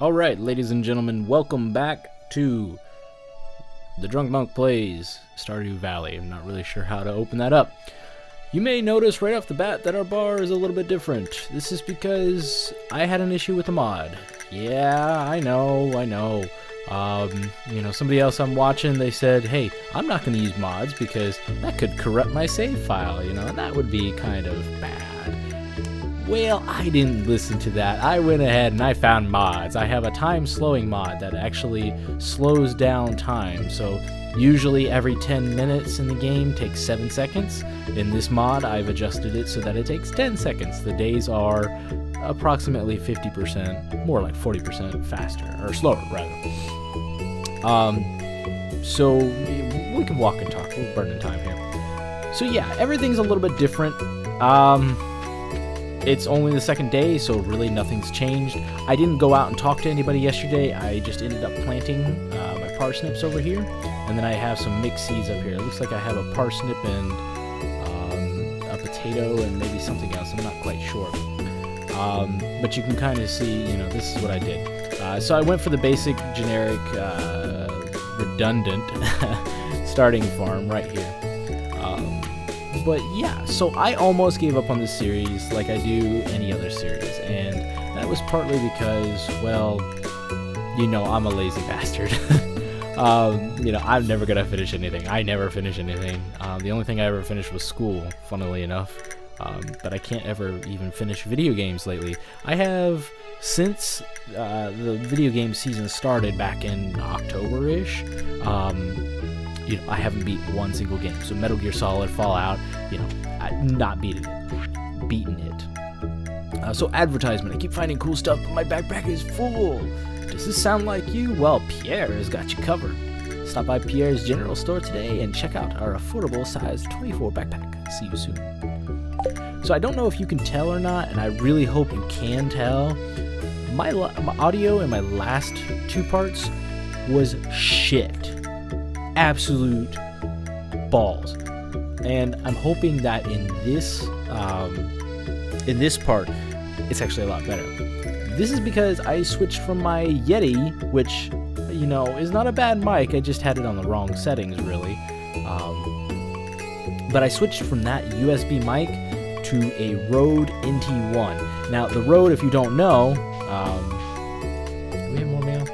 Alright, ladies and gentlemen, welcome back to The Drunk Monk Plays Stardew Valley. I'm not really sure how to open that up. You may notice right off the bat that our bar is a little bit different. This is because I had an issue with the mod. Yeah, I know. Somebody else I'm watching, they said, hey, I'm not going to use mods because that could corrupt my save file, and that would be kind of bad. Well, I didn't listen to that. I went ahead and I found mods. I have a time slowing mod that actually slows down time. So usually every 10 minutes in the game takes 7 seconds. In this mod, I've adjusted it so that it takes 10 seconds. The days are approximately 50%, more like 40% faster, or slower rather. So we can walk and talk. We're burning time here. So yeah, everything's a little bit different. It's only the second day, so really nothing's changed. I didn't go out and talk to anybody yesterday. I just ended up planting my parsnips over here, and then I have some mixed seeds up here. It looks like I have a parsnip and a potato and maybe something else. I'm not quite sure. But you can kind of see, this is what I did. So I went for the basic, generic, redundant starting farm right here. But yeah, so I almost gave up on this series like I do any other series, and that was partly because, well, I'm a lazy bastard. I'm never gonna finish anything. I never finish anything. The only thing I ever finished was school, funnily enough. But I can't ever even finish video games lately. I have, since the video game season started back in October-ish, I haven't beat one single game. So Metal Gear Solid, Fallout, not beaten it. So advertisement. I keep finding cool stuff, but my backpack is full. Does this sound like you? Well, Pierre has got you covered. Stop by Pierre's General Store today and check out our affordable size 24 backpack. See you soon. So I don't know if you can tell or not, and I really hope you can tell. My audio in my last two parts was shit. Absolute balls. And I'm hoping that in this part, it's actually a lot better. This is because I switched from my Yeti, which, is not a bad mic. I just had it on the wrong settings, really. But I switched from that USB mic to a Rode NT1. Now, the Rode, if you don't know, do we have more mail?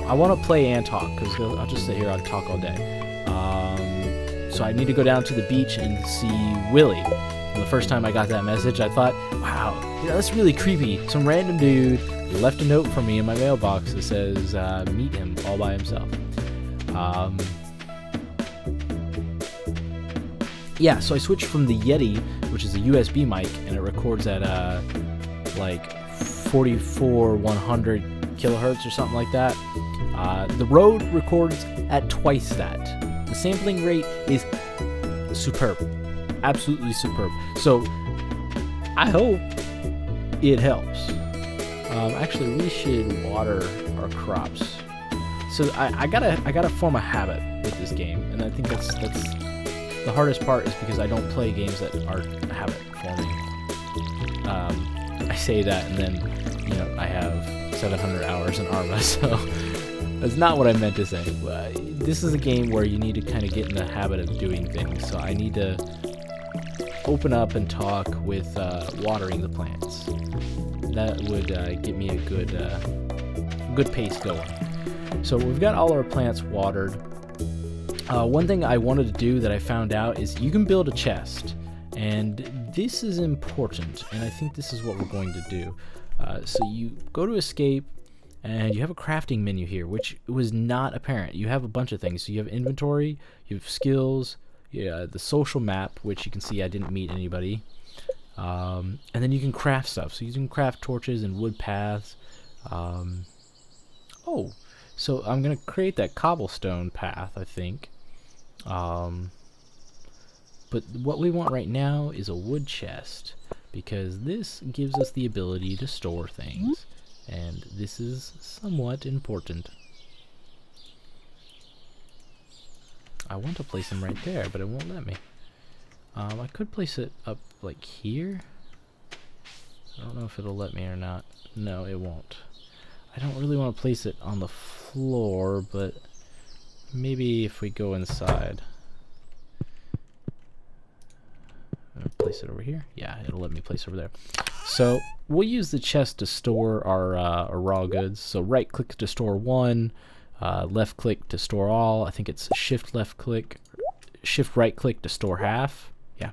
I want to play and talk, because I'll just sit here and talk all day. So I need to go down to the beach and see Willie. And the first time I got that message, I thought, wow, that's really creepy. Some random dude left a note for me in my mailbox that says, meet him all by himself. Yeah, so I switched from the Yeti, which is a USB mic, and it records at like 44,100 kilohertz or something like that. The Rode records at twice that. The sampling rate is superb, absolutely superb. So I hope it helps. Actually, we should water our crops. So I gotta form a habit with this game, and I think that's the hardest part is because I don't play games that are a habit forming. I say that, and then I have 700 hours in Arma, so that's not what I meant to say. But this is a game where you need to kind of get in the habit of doing things, so I need to open up and talk with watering the plants. That would get me a good pace going. So we've got all our plants watered. One thing I wanted to do that I found out is you can build a chest, and this is important, and I think this is what we're going to do. So you go to escape, and you have a crafting menu here, which was not apparent. You have a bunch of things. So you have inventory, you have skills, the social map, which you can see I didn't meet anybody, and then you can craft stuff. So you can craft torches and wood paths. So I'm going to create that cobblestone path, I think. But what we want right now is a wood chest, because this gives us the ability to store things, and this is somewhat important. I want to place them right there, but it won't let me. I could place it up like here. I don't know if it'll let me or not. No, it won't. I don't really want to place it on the floor, but maybe if we go inside. Place it over here. Yeah, it'll let me place over there. So we'll use the chest to store our raw goods. So right click to store one, left click to store all. I think it's shift left click, shift right click to store half. Yeah.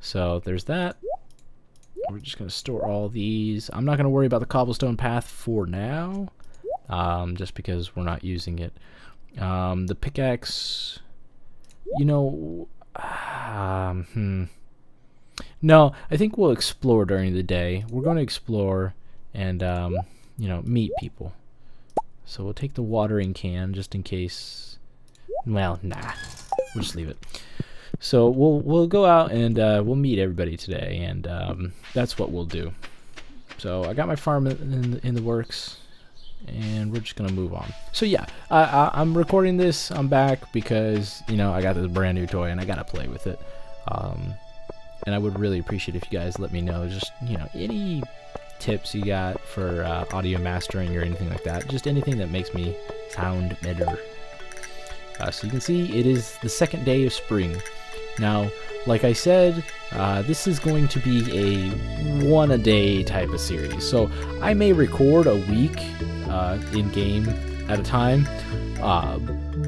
So there's that. We're just gonna store all these. I'm not gonna worry about the cobblestone path for now, just because we're not using it. The pickaxe, you know, no, I think we'll explore during the day. We're going to explore and, you know, meet people. So we'll take the watering can just in case. Well, nah, we'll just leave it. So we'll go out and we'll meet everybody today, and that's what we'll do. So I got my farm in the works, and we're just gonna move on. So yeah, I'm recording this. I'm back because, you know, I got this brand new toy and I gotta play with it. And I would really appreciate if you guys let me know, just, you know, any tips you got for audio mastering or anything like that. Just anything that makes me sound better. So you can see it is the second day of spring. Now, like I said, this is going to be a one-a-day type of series. So I may record a week in-game at a time,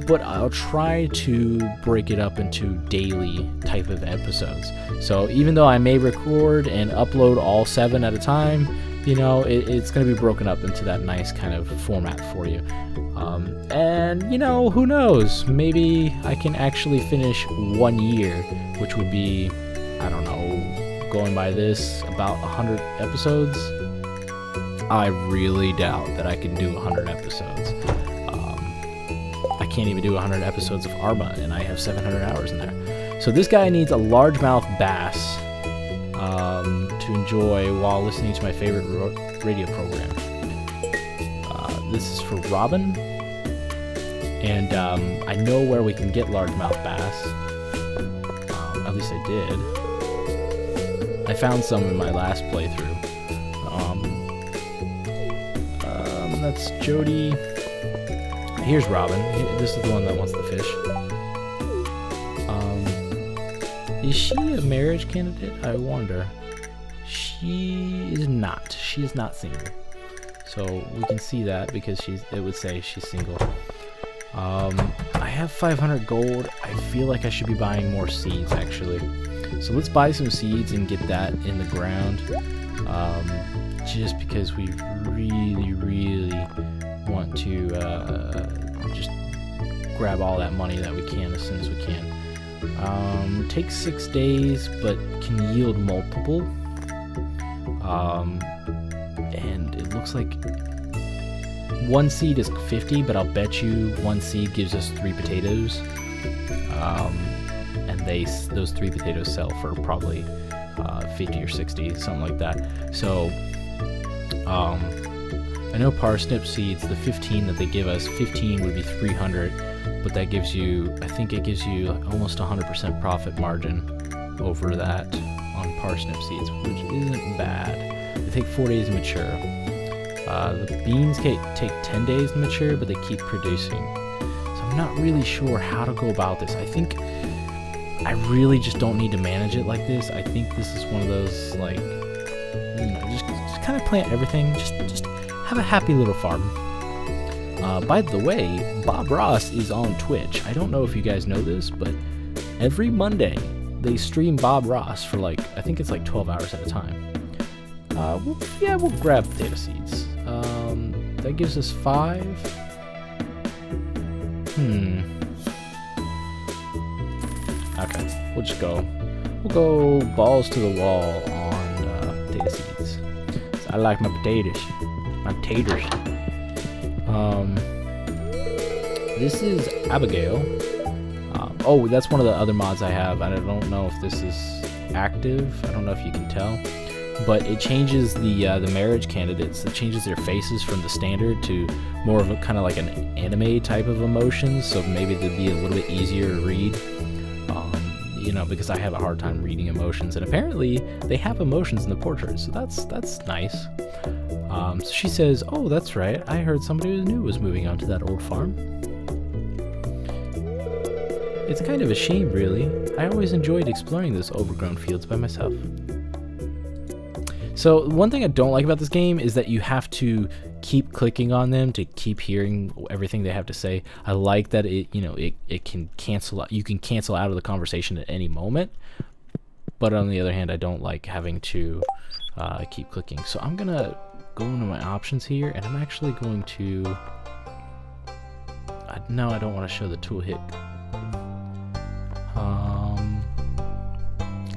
but I'll try to break it up into daily type of episodes. So even though I may record and upload all 7 at a time, you know, it's going to be broken up into that nice kind of format for you. And, you know, who knows? Maybe I can actually finish 1 year, which would be, I don't know, going by this, about 100 episodes. I really doubt that I can do 100 episodes. I can't even do 100 episodes of Arma, and I have 700 hours in there. So this guy needs a largemouth bass to enjoy while listening to my favorite radio program. This is for Robin, and I know where we can get largemouth bass. At least I did. I found some in my last playthrough. That's Jody. Here's Robin. This is the one that wants the fish. Is she a marriage candidate? I wonder. She is not. She is not single. So we can see that because it would say she's single. I have 500 gold. I feel like I should be buying more seeds, actually. So let's buy some seeds and get that in the ground. Just because we really want to just grab all that money that we can as soon as we can. Takes 6 days, but can yield multiple. And it looks like 1 seed is 50, but I'll bet you 1 seed gives us 3 potatoes. And those 3 potatoes sell for probably 50 or 60, something like that. So I know parsnip seeds, the 15 that they give us, 15 would be 300, but that gives you, I think it gives you almost 100% profit margin over that on parsnip seeds, which isn't bad. They take 4 days to mature. The beans take 10 days to mature, but they keep producing. So I'm not really sure how to go about this. I think I really just don't need to manage it like this. I think this is one of those, like, you know, just kind of plant everything. Just have a happy little farm. By the way, Bob Ross is on Twitch. I don't know if you guys know this, but every Monday they stream Bob Ross for, like, I think it's like 12 hours at a time. We'll grab potato seeds. That gives us 5. Okay, we'll just go. We'll go balls to the wall on potato seeds. So I like my potatoes. My taters. This is Abigail. Oh, that's one of the other mods I have. I don't know if this is active. I don't know if you can tell. But it changes the marriage candidates. It changes their faces from the standard to more of a kind of like an anime type of emotions. So maybe they'd be a little bit easier to read. You know, because I have a hard time reading emotions, and apparently they have emotions in the portrait, so that's nice. So she says, "Oh, that's right. I heard somebody new was moving onto that old farm. It's kind of a shame, really. I always enjoyed exploring those overgrown fields by myself." So one thing I don't like about this game is that you have to keep clicking on them to keep hearing everything they have to say. I like that it can cancel out. You can cancel out of the conversation at any moment. But on the other hand, I don't like having to keep clicking. So I'm gonna go into my options here, and I'm actually going to. No, I don't want to show the toolhit.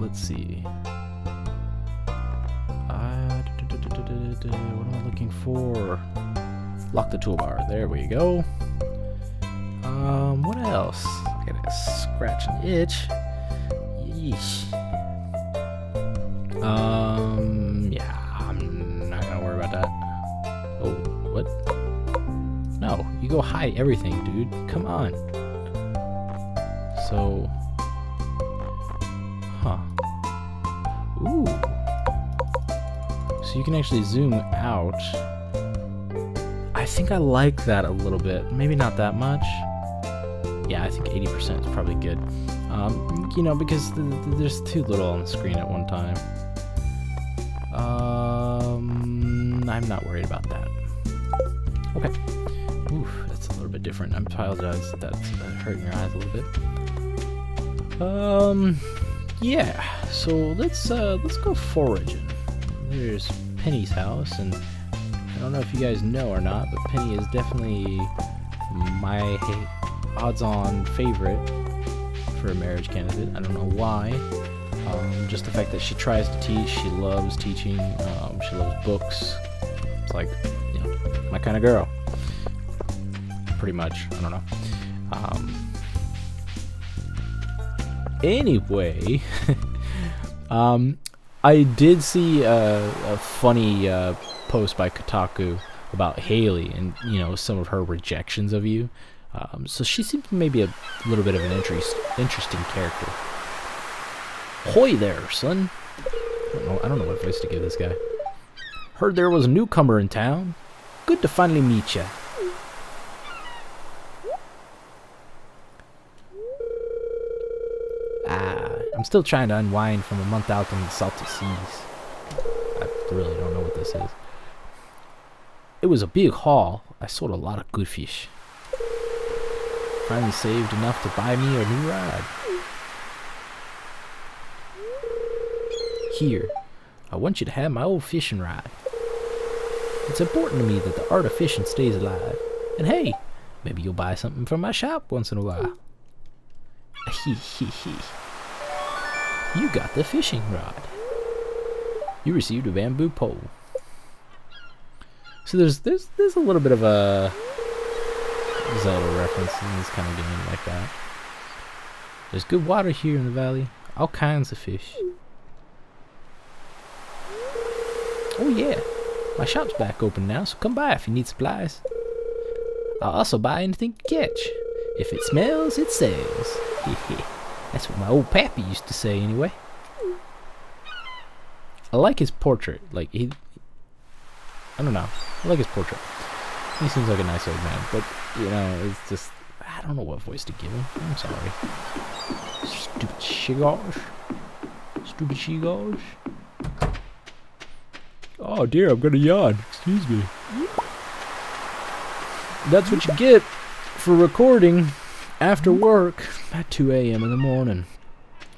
Let's see. What am I looking for? Lock the toolbar. There we go. What else? I gotta scratch an itch. Yeesh. Yeah, I'm not gonna worry about that. Oh, what? No, you go hide everything, dude. Come on. So, ooh. So you can actually zoom out. I think I like that a little bit. Maybe not that much. Yeah, I think 80% is probably good. Because there's too little on the screen at one time. I'm not worried about that. Okay. Oof, that's a little bit different. I apologize if that's hurting your eyes a little bit. Yeah. So let's go foraging. There's Penny's house, and I don't know if you guys know or not, but Penny is definitely my odds-on favorite for a marriage candidate. I don't know why. Just the fact that she tries to teach, she loves teaching, she loves books. It's like, my kind of girl. Pretty much. I don't know. Anyway, I did see a funny post by Kotaku about Haley and some of her rejections of you. So she seems maybe a little bit of an interesting character. Hoy there, son. I don't know what voice to give this guy. Heard there was a newcomer in town. Good to finally meet ya. I'm still trying to unwind from a month out in the salty seas. I really don't know what this is. It was a big haul. I sold a lot of good fish. Finally saved enough to buy me a new rod. Here, I want you to have my old fishing rod. It's important to me that the art of fishing stays alive. And hey, maybe you'll buy something from my shop once in a while. You got the fishing rod. You received a bamboo pole. So there's a little bit of a Zelda reference in this kind of game like that. There's good water here in the valley. All kinds of fish. Oh yeah, my shop's back open now, so come by if you need supplies. I'll also buy anything you catch. If it smells, it sells. That's what my old pappy used to say anyway. I like his portrait. I don't know. I like his portrait. He seems like a nice old man, but it's just, I don't know what voice to give him. I'm sorry. Stupid shigosh. Stupid shigosh. Oh dear, I'm gonna yawn. Excuse me. That's what you get for recording after work at 2 a.m. in the morning.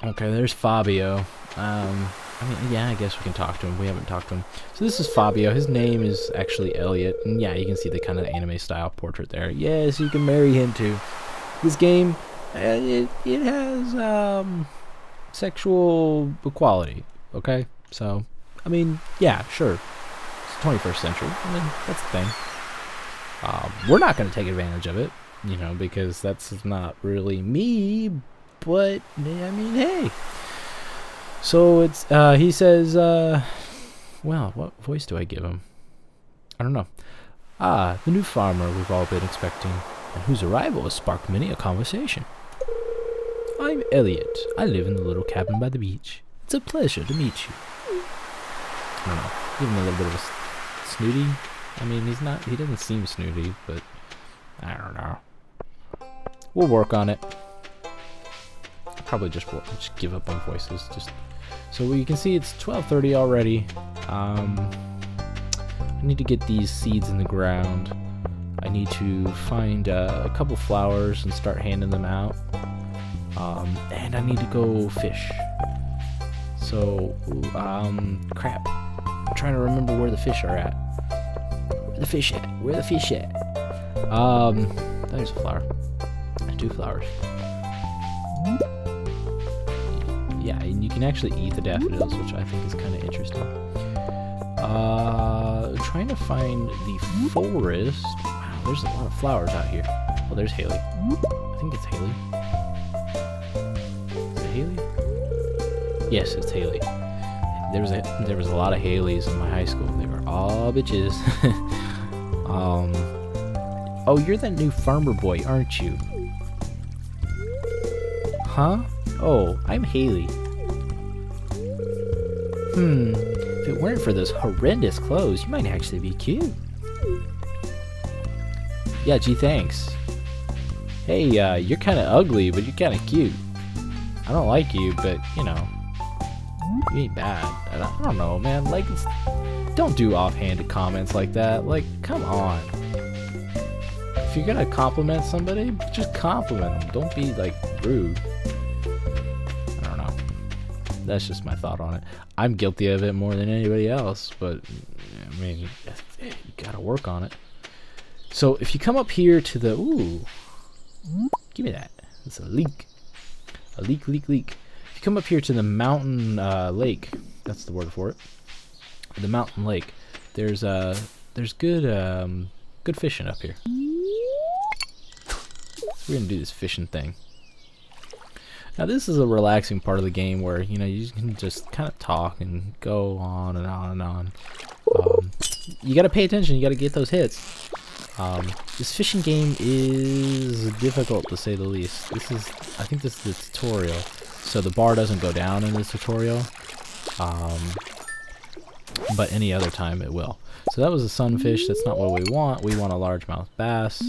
Okay, there's Fabio. I guess we can talk to him. We haven't talked to him. So this is Fabio. His name is actually Elliot. And yeah, you can see the kind of anime style portrait there. Yes, you can marry him too. This game, it has sexual equality. Okay, so yeah, sure. It's the 21st century. That's the thing. We're not going to take advantage of it, because that's not really me. But hey. So it's he says, well, what voice do I give him? I don't know. The new farmer we've all been expecting, and whose arrival has sparked many a conversation. I'm Elliot. I live in the little cabin by the beach. It's a pleasure to meet you. I don't know. Give him a little bit of a snooty. I mean, he's not. He doesn't seem snooty, but I don't know. We'll work on it. Probably just give up on voices. Just so you can see, it's 12:30 already. I need to get these seeds in the ground. I need to find a couple flowers and start handing them out. And I need to go fish. So, crap. I'm trying to remember where the fish are at. Where the fish at? Where the fish at? There's a flower. And 2 flowers. Yeah, and you can actually eat the daffodils, which I think is kind of interesting. Trying to find the forest. Wow, there's a lot of flowers out here. Oh, there's Haley. I think it's Haley. Is it Haley? Yes, it's Haley. There was a lot of Haleys in my high school. They were all bitches. Oh, you're that new farmer boy, aren't you? Huh? Oh, I'm Haley. If it weren't for those horrendous clothes, you might actually be cute. Yeah, gee, thanks. Hey, you're kind of ugly, but you're kind of cute. I don't like you, but, you know, you ain't bad. I don't know, man. Like, don't do offhanded comments like that. Like, come on. If you're gonna compliment somebody, just compliment them. Don't be, like, rude. I don't know. That's just my thought on it. I'm guilty of it more than anybody else, but, I mean, you gotta work on it. So, if you come up here to the... Ooh. Give me that. It's a leek. A leek. If you come up here to the mountain lake, that's the word for it. The mountain lake. There's good fishing up here. We're gonna do this fishing thing. Now this is a relaxing part of the game where, you know, you can just kind of talk and go on and on and on. You gotta pay attention. You gotta get those hits. This fishing game is difficult to say the least. I think this is the tutorial, so the bar doesn't go down in this tutorial, but any other time it will. So that was a sunfish. That's not what we want. We want a largemouth bass,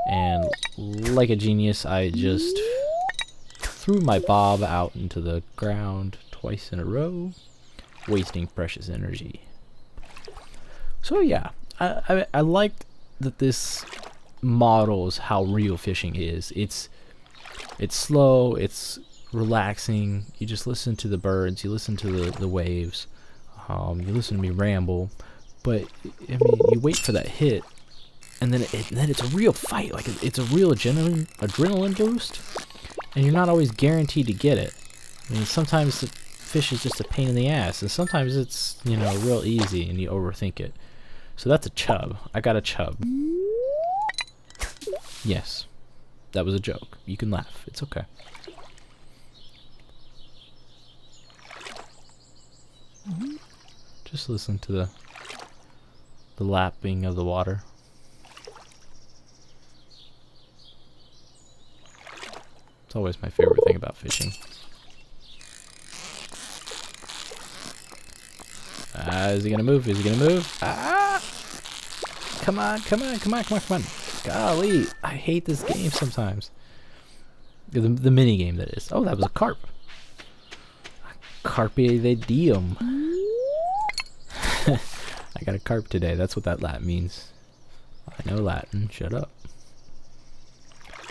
and like a genius, I just threw my bob out into the ground twice in a row, wasting precious energy. So yeah, I liked that this models how real fishing is. It's slow, it's relaxing. You just listen to the birds, you listen to the waves, you listen to me ramble, but I mean, you wait for that hit, and then it's a real fight. Like, it's a real adrenaline boost, and you're not always guaranteed to get it. I mean, sometimes the fish is just a pain in the ass, and sometimes it's, you know, real easy and you overthink it. So that's a chub. I got a chub. Yes, that was a joke. You can laugh. It's okay. Just listen to the lapping of the water. It's always my favorite thing about fishing. Is he gonna move? Is he gonna move? Ah! Come on. Golly, I hate this game sometimes. The mini game, that is. Oh, that was a carp. Carpe diem. I got a carp today. That's what that Latin means. I know Latin. Shut up.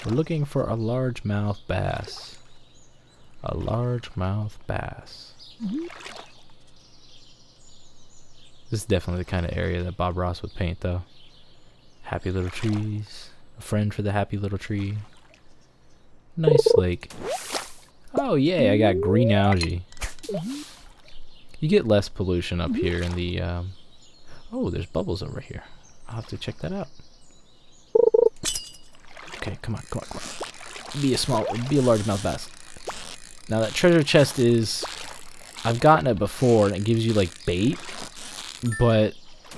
We're looking for a largemouth bass. A largemouth bass. This is definitely the kind of area that Bob Ross would paint, though. Happy little trees. A friend for the happy little tree. Nice lake. Oh, yay, I got green algae. You get less pollution up here in the... Oh, there's bubbles over here. I'll have to check that out. Okay, come on. Be a largemouth bass. Now, that treasure chest is... I've gotten it before, and it gives you, like, bait. But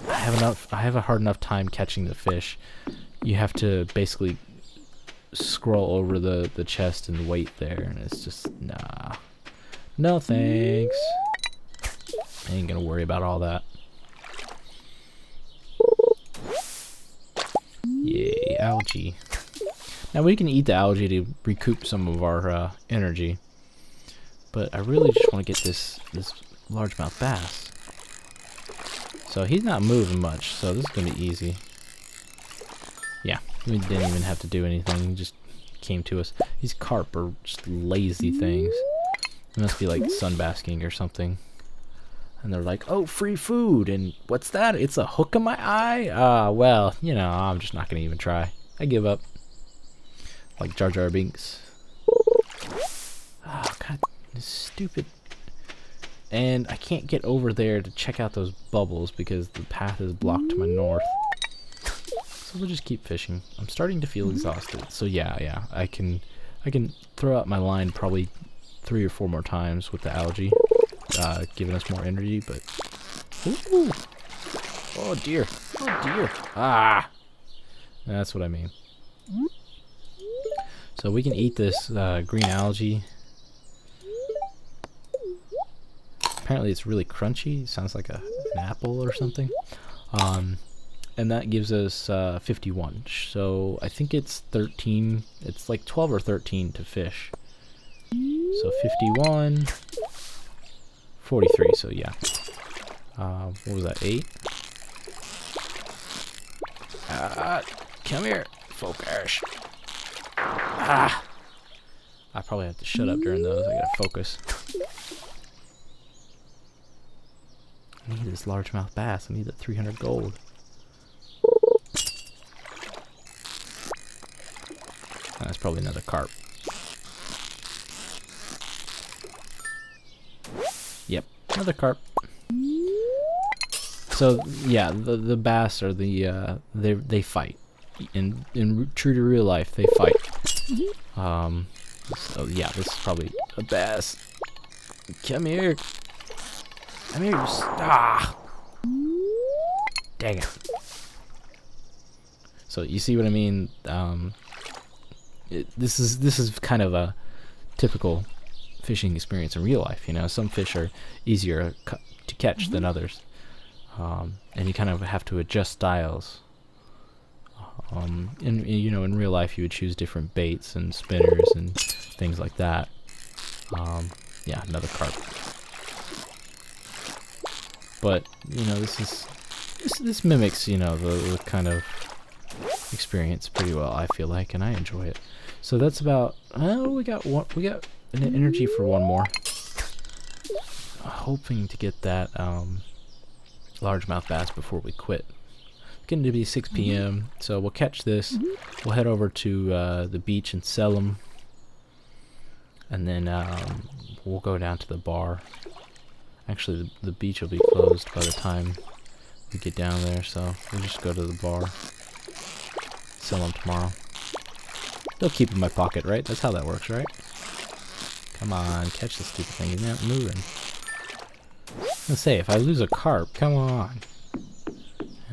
I have a hard enough time catching the fish. You have to basically scroll over the chest and wait there, and it's just, nah. No thanks. I ain't gonna worry about all that. algae. Now we can eat the algae to recoup some of our energy, but I really just want to get this largemouth bass. So he's not moving much, so this is gonna be easy. Yeah, we didn't even have to do anything. He just came to us. These carp are just lazy things. It must be like sunbasking or something. And they're like, oh, free food, and what's that? It's a hook in my eye? Well, you know, I'm just not gonna even try. I give up. Like Jar Jar Binks. Oh, God, this stupid. And I can't get over there to check out those bubbles because the path is blocked to my north. So we'll just keep fishing. I'm starting to feel exhausted. So yeah, I can throw out my line probably 3 or 4 more times with the algae, giving us more energy. But ooh, oh dear, ah, that's what I mean. So we can eat this green algae. Apparently it's really crunchy. It sounds like an apple or something. And that gives us 51. So I think it's 13. It's like 12 or 13 to fish. So 51, 43. So yeah. What was that? 8. Come here, focus. I probably have to shut up during those. I gotta focus. I need this largemouth bass. I need that 300 gold. That's probably another carp. Yep, another carp. So yeah, the bass are they fight. In true to real life, they fight. So yeah, this is probably a bass. Come here. Come here, dang it. So you see what I mean? This is kind of a typical fishing experience in real life. You know, some fish are easier to catch than others, and you kind of have to adjust styles. And you know, in real life, you would choose different baits and spinners and things like that. Yeah, another carp. But you know, this mimics, you know, the kind of experience pretty well, I feel like, and I enjoy it. So that's about. Oh, we got an energy for one more. Hoping to get that largemouth bass before we quit. It's getting to be 6 p.m. So we'll catch this. We'll head over to the beach and sell them, and then we'll go down to the bar. Actually, the beach will be closed by the time we get down there, so we'll just go to the bar. Sell them tomorrow. They'll keep in my pocket, right? That's how that works, right? Come on, catch this stupid thing. He's not moving. Let's say, if I lose a carp, come on.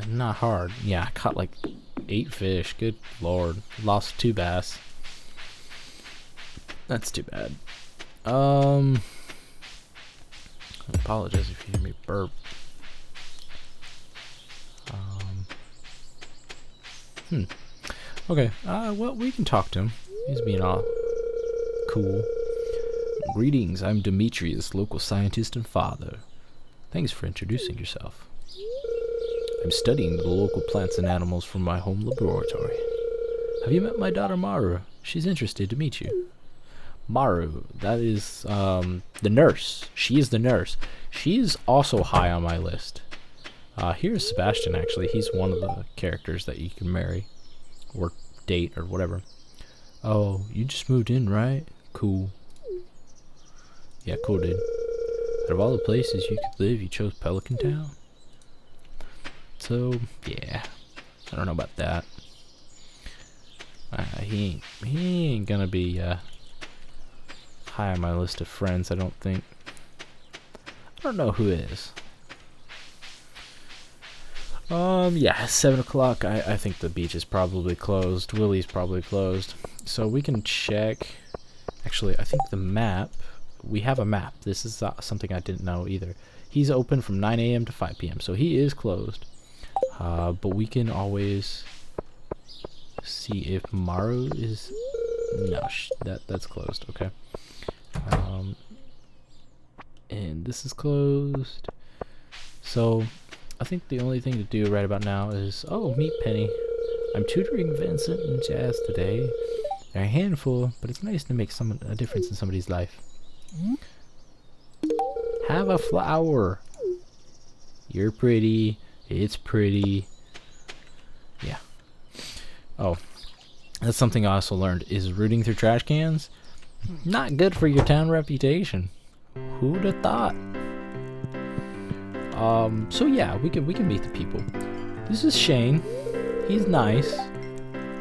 Not hard. Yeah, I caught like 8 fish. Good lord. Lost 2 bass. That's too bad. I apologize if you hear me burp. Okay, well, we can talk to him. He's being all cool. Greetings, I'm Demetrius, local scientist and father. Thanks for introducing yourself. I'm studying the local plants and animals from my home laboratory. Have you met my daughter Maru? She's interested to meet you. Maru, that is the nurse. She is the nurse. She's also high on my list. Here's Sebastian, actually. He's one of the characters that you can marry or date or whatever. Oh, you just moved in, right? Cool. Yeah, cool, dude. Out of all the places you could live, you chose Pelican Town? So, yeah. I don't know about that. He ain't gonna be high on my list of friends, I don't think. I don't know who is. Yeah, 7 o'clock. I think the beach is probably closed. Willie's probably closed. So we can check. Actually, I think the map. We have a map. This is something I didn't know either. He's open from 9 a.m. to 5 p.m. So he is closed. But we can always see if Maru is... No, that's closed. Okay. And this is closed. So, I think the only thing to do right about now is... Oh, meet Penny. I'm tutoring Vincent and Jazz today. They're a handful, but it's nice to make a difference in somebody's life. Have a flower. You're pretty. It's pretty. Yeah. Oh, that's something I also learned, is rooting through trash cans not good for your town reputation. Who'd have thought? So yeah, we can meet the people. This is Shane. He's nice.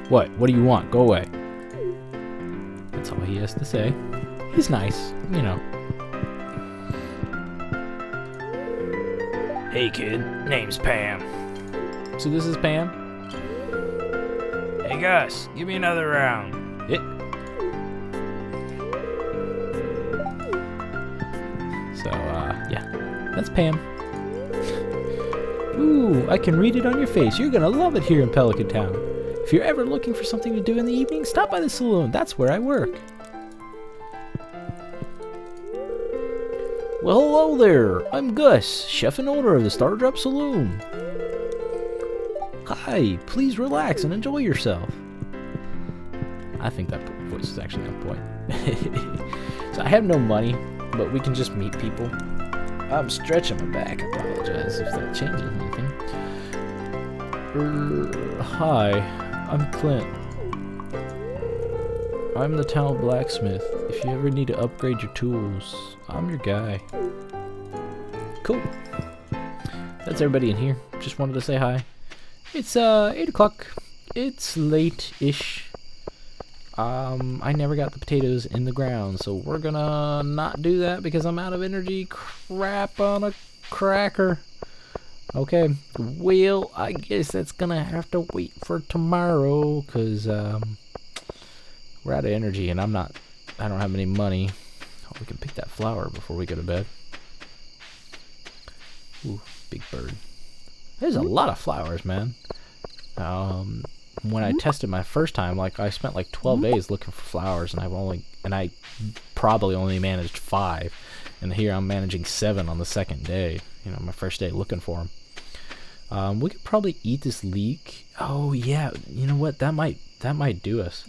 What do you want? Go away. That's all he has to say. He's nice, you know. Hey kid, name's Pam. So this is Pam? Hey Gus, give me another round. So, yeah, that's Pam. Ooh, I can read it on your face. You're gonna love it here in Pelican Town. If you're ever looking for something to do in the evening, stop by the saloon. That's where I work. Well, hello there. I'm Gus, chef and owner of the Stardrop Saloon. Hi, please relax and enjoy yourself. I think that voice is actually on point. So I have no money, but we can just meet people. I'm stretching my back. I apologize if that changes anything. Hi, I'm Clint. I'm the town blacksmith. If you ever need to upgrade your tools, I'm your guy. Cool. That's everybody in here. Just wanted to say hi. It's 8 o'clock. It's late-ish. I never got the potatoes in the ground, so we're gonna not do that because I'm out of energy. Crap on a cracker. Okay, well, I guess that's gonna have to wait for tomorrow, cause we're out of energy and I don't have any money. Oh, we can pick that flower before we go to bed. Ooh, big bird. There's a lot of flowers, man. When I tested my first time, like I spent like 12 days looking for flowers, and I probably only managed 5, and here I'm managing 7 on the second day. You know, my first day looking for them. We could probably eat this leek. Oh yeah, you know what? That might do us.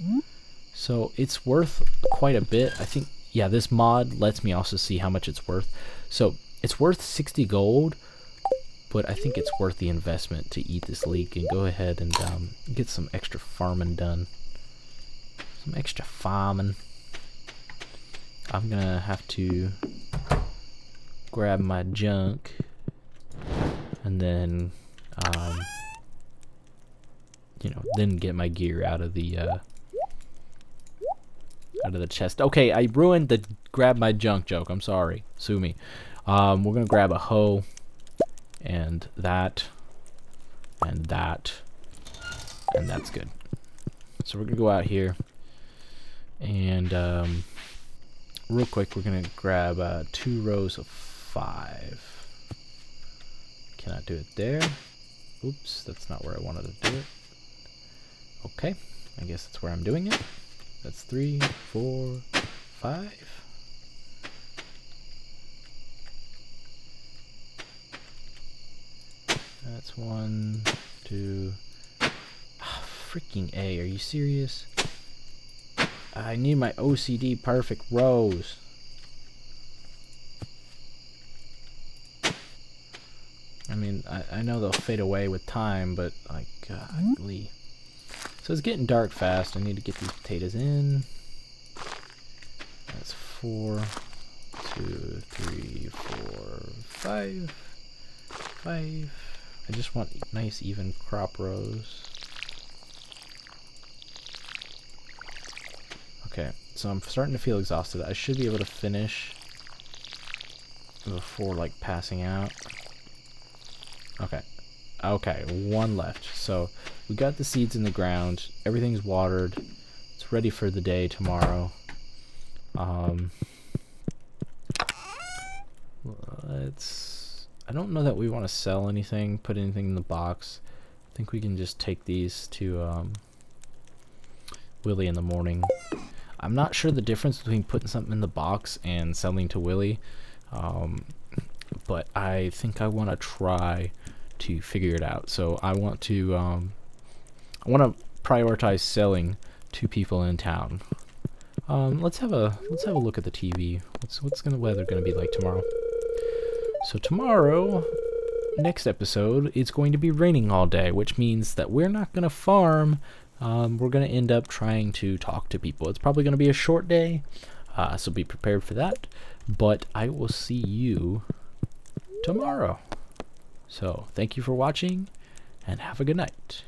So it's worth quite a bit. I think, yeah, this mod lets me also see how much it's worth. So it's worth 60 gold. But I think it's worth the investment to eat this leek and go ahead and get some extra farming done. Some extra farming. I'm gonna have to grab my junk and then, you know, then get my gear out of the chest. Okay, I ruined the grab my junk joke. I'm sorry. Sue me. We're gonna grab a hoe. And that, and that, and that's good. So we're gonna go out here, and real quick, we're gonna grab 2 rows of 5. Cannot do it there. Oops, that's not where I wanted to do it. Okay, I guess that's where I'm doing it. That's 3, 4, 5. That's 1, 2. Oh, freaking A, are you serious? I need my OCD perfect rows. I mean, I know they'll fade away with time, but like, golly. So it's getting dark fast. I need to get these potatoes in. That's 4, 2, 3, 4, 5. 5. I just want nice even crop rows. Okay, so I'm starting to feel exhausted. I should be able to finish before like passing out. Okay, 1 left. So we got the seeds in the ground. Everything's watered. It's ready for the day tomorrow. I don't know that we want to sell anything, put anything in the box. I think we can just take these to Willie in the morning. I'm not sure the difference between putting something in the box and selling to Willie, but I think I want to try to figure it out. So I want to prioritize selling to people in town. Let's have a look at the TV. What's the weather gonna be like tomorrow? So tomorrow, next episode, it's going to be raining all day, which means that we're not gonna farm. We're gonna end up trying to talk to people. It's probably gonna be a short day, so be prepared for that. But I will see you tomorrow. So thank you for watching, and have a good night.